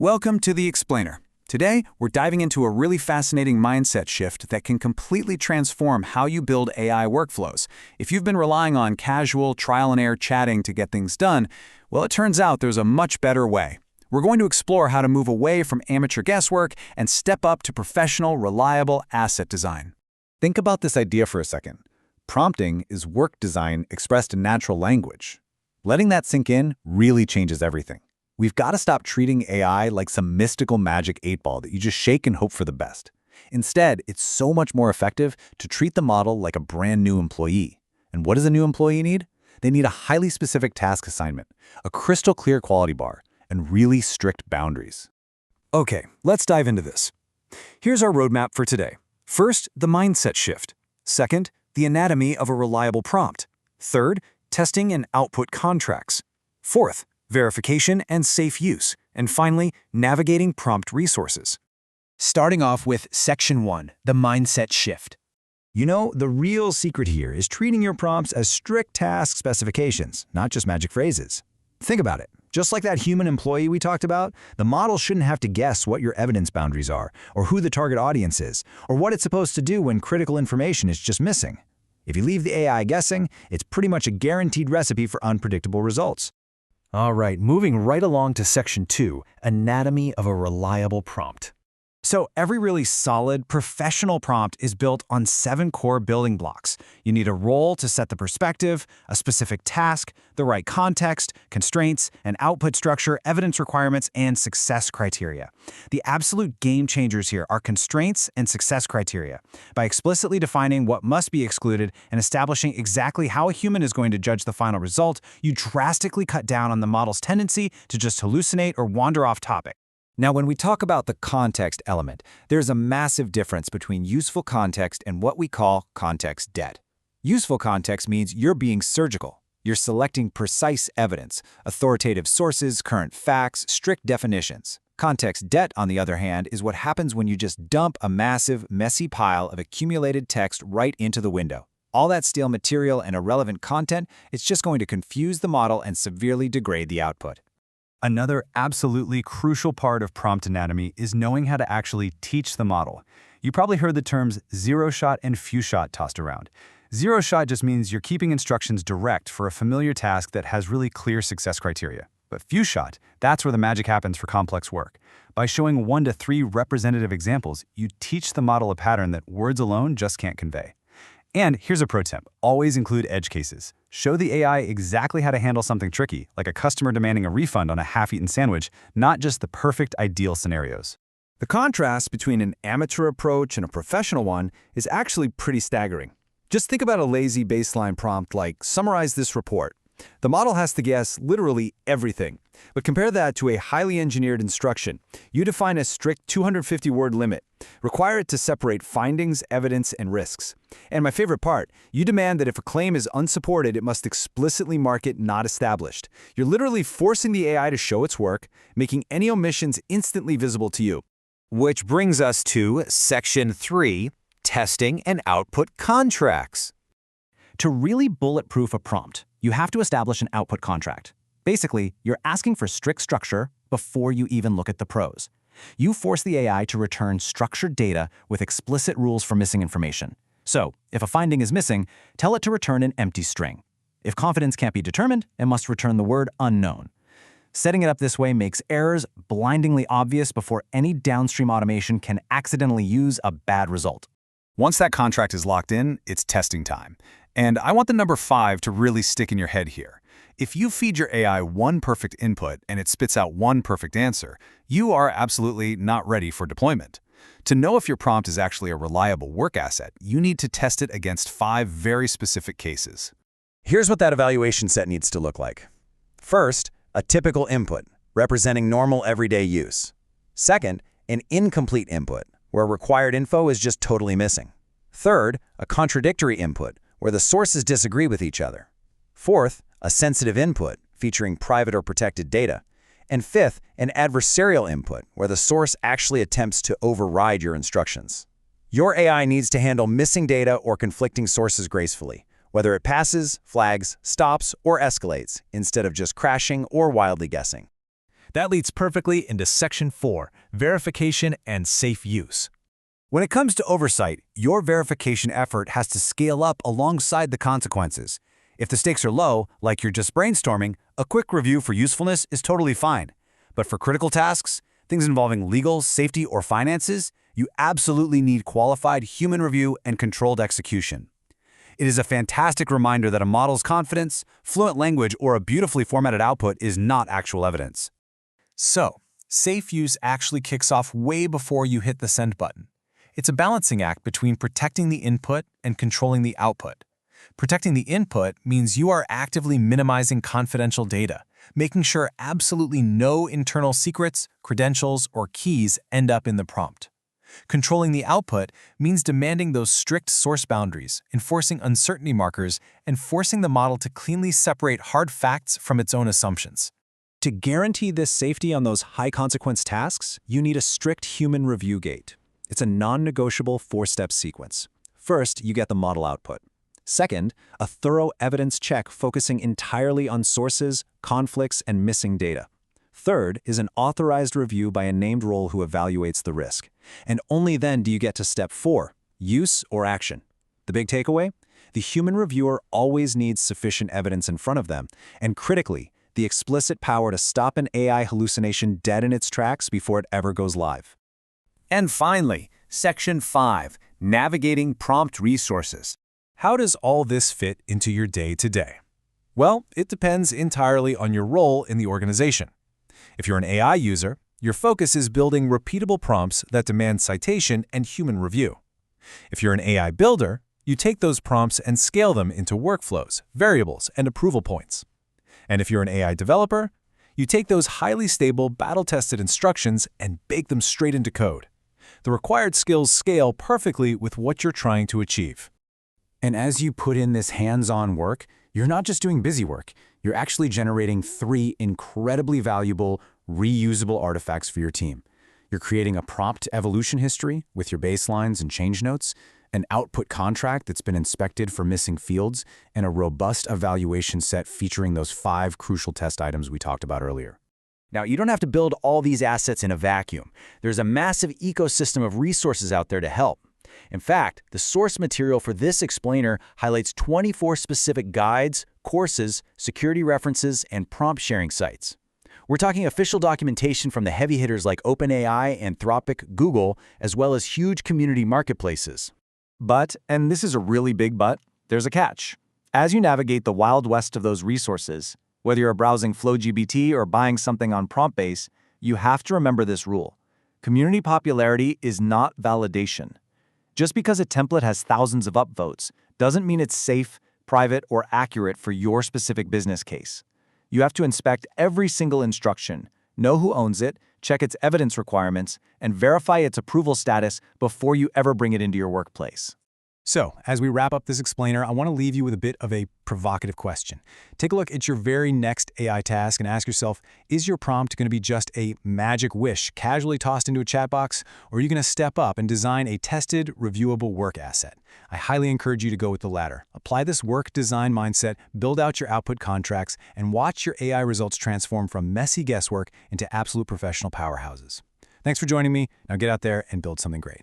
Welcome to The Explainer. Today, we're diving into a really fascinating mindset shift that can completely transform how you build AI workflows. If you've been relying on casual, trial-and-error chatting to get things done, well, it turns out there's a much better way. We're going to explore how to move away from amateur guesswork and step up to professional, reliable asset design. Think about this idea for a second. Prompting is work design expressed in natural language. Letting that sink in really changes everything. We've got to stop treating AI like some mystical magic 8-ball that you just shake and hope for the best. Instead, it's so much more effective to treat the model like a brand new employee. And what does a new employee need? They need a highly specific task assignment, a crystal clear quality bar, and really strict boundaries. Okay, let's dive into this. Here's our roadmap for today. First, the mindset shift. Second, the anatomy of a reliable prompt. Third, testing and output contracts. Fourth, verification and safe use. And finally, navigating prompt resources. Starting off with Section 1, the mindset shift. You know, the real secret here is treating your prompts as strict task specifications, not just magic phrases. Think about it. Just like that human employee we talked about, the model shouldn't have to guess what your evidence boundaries are, or who the target audience is, or what it's supposed to do when critical information is just missing. If you leave the AI guessing, it's pretty much a guaranteed recipe for unpredictable results. All right, moving right along to Section 2, Anatomy of a Reliable Prompt. So every really solid, professional prompt is built on 7 core building blocks. You need a role to set the perspective, a specific task, the right context, constraints, an output structure, evidence requirements, and success criteria. The absolute game changers here are constraints and success criteria. By explicitly defining what must be excluded and establishing exactly how a human is going to judge the final result, you drastically cut down on the model's tendency to just hallucinate or wander off topic. Now, when we talk about the context element, there's a massive difference between useful context and what we call context debt. Useful context means you're being surgical. You're selecting precise evidence, authoritative sources, current facts, strict definitions. Context debt, on the other hand, is what happens when you just dump a massive, messy pile of accumulated text right into the window. All that stale material and irrelevant content, it's just going to confuse the model and severely degrade the output. Another absolutely crucial part of prompt anatomy is knowing how to actually teach the model. You probably heard the terms zero-shot and few-shot tossed around. Zero-shot just means you're keeping instructions direct for a familiar task that has really clear success criteria. But few-shot, that's where the magic happens for complex work. By showing 1 to 3 representative examples, you teach the model a pattern that words alone just can't convey. And here's a pro tip, always include edge cases. Show the AI exactly how to handle something tricky, like a customer demanding a refund on a half-eaten sandwich, not just the perfect ideal scenarios. The contrast between an amateur approach and a professional one is actually pretty staggering. Just think about a lazy baseline prompt like, summarize this report. The model has to guess literally everything. But compare that to a highly engineered instruction. You define a strict 250-word limit. Require it to separate findings, evidence, and risks. And my favorite part, you demand that if a claim is unsupported, it must explicitly mark it not established. You're literally forcing the AI to show its work, making any omissions instantly visible to you. Which brings us to Section 3, Testing and Output Contracts. To really bulletproof a prompt, you have to establish an output contract. Basically, you're asking for strict structure before you even look at the pros. You force the AI to return structured data with explicit rules for missing information. So, if a finding is missing, tell it to return an empty string. If confidence can't be determined, it must return the word unknown. Setting it up this way makes errors blindingly obvious before any downstream automation can accidentally use a bad result. Once that contract is locked in, it's testing time. And I want the number 5 to really stick in your head here. If you feed your AI 1 perfect input and it spits out 1 perfect answer, you are absolutely not ready for deployment. To know if your prompt is actually a reliable work asset, you need to test it against 5 very specific cases. Here's what that evaluation set needs to look like. First, a typical input, representing normal everyday use. Second, an incomplete input, where required info is just totally missing. Third, a contradictory input, where the sources disagree with each other. Fourth, a sensitive input, featuring private or protected data. And fifth, an adversarial input, where the source actually attempts to override your instructions. Your AI needs to handle missing data or conflicting sources gracefully, whether it passes, flags, stops, or escalates, instead of just crashing or wildly guessing. That leads perfectly into Section 4, verification and safe use. When it comes to oversight, your verification effort has to scale up alongside the consequences. If the stakes are low, like you're just brainstorming, a quick review for usefulness is totally fine. But for critical tasks, things involving legal, safety, or finances, you absolutely need qualified human review and controlled execution. It is a fantastic reminder that a model's confidence, fluent language, or a beautifully formatted output is not actual evidence. So, safe use actually kicks off way before you hit the send button. It's a balancing act between protecting the input and controlling the output. Protecting the input means you are actively minimizing confidential data, making sure absolutely no internal secrets, credentials, or keys end up in the prompt. Controlling the output means demanding those strict source boundaries, enforcing uncertainty markers, and forcing the model to cleanly separate hard facts from its own assumptions. To guarantee this safety on those high-consequence tasks, you need a strict human review gate. It's a non-negotiable four-step sequence. First, you get the model output. Second, a thorough evidence check focusing entirely on sources, conflicts, and missing data. Third is an authorized review by a named role who evaluates the risk. And only then do you get to step 4, use or action. The big takeaway? The human reviewer always needs sufficient evidence in front of them, and critically, the explicit power to stop an AI hallucination dead in its tracks before it ever goes live. And finally, Section 5, Navigating Prompt Resources. How does all this fit into your day-to-day? Well, it depends entirely on your role in the organization. If you're an AI user, your focus is building repeatable prompts that demand citation and human review. If you're an AI builder, you take those prompts and scale them into workflows, variables, and approval points. And if you're an AI developer, you take those highly stable, battle-tested instructions and bake them straight into code. The required skills scale perfectly with what you're trying to achieve. And as you put in this hands-on work, you're not just doing busy work, you're actually generating 3 incredibly valuable, reusable artifacts for your team. You're creating a prompt evolution history with your baselines and change notes, an output contract that's been inspected for missing fields, and a robust evaluation set featuring those 5 crucial test items we talked about earlier. Now, you don't have to build all these assets in a vacuum. There's a massive ecosystem of resources out there to help. In fact, the source material for this explainer highlights 24 specific guides, courses, security references, and prompt sharing sites. We're talking official documentation from the heavy hitters like OpenAI, Anthropic, Google, as well as huge community marketplaces. But, and this is a really big but, there's a catch. As you navigate the wild west of those resources, whether you're browsing FlowGPT or buying something on PromptBase, you have to remember this rule. Community popularity is not validation. Just because a template has thousands of upvotes doesn't mean it's safe, private, or accurate for your specific business case. You have to inspect every single instruction, know who owns it, check its evidence requirements, and verify its approval status before you ever bring it into your workplace. So, as we wrap up this explainer, I want to leave you with a bit of a provocative question. Take a look at your very next AI task and ask yourself, is your prompt going to be just a magic wish casually tossed into a chat box, or are you going to step up and design a tested, reviewable work asset? I highly encourage you to go with the latter. Apply this work design mindset, build out your output contracts, and watch your AI results transform from messy guesswork into absolute professional powerhouses. Thanks for joining me. Now get out there and build something great.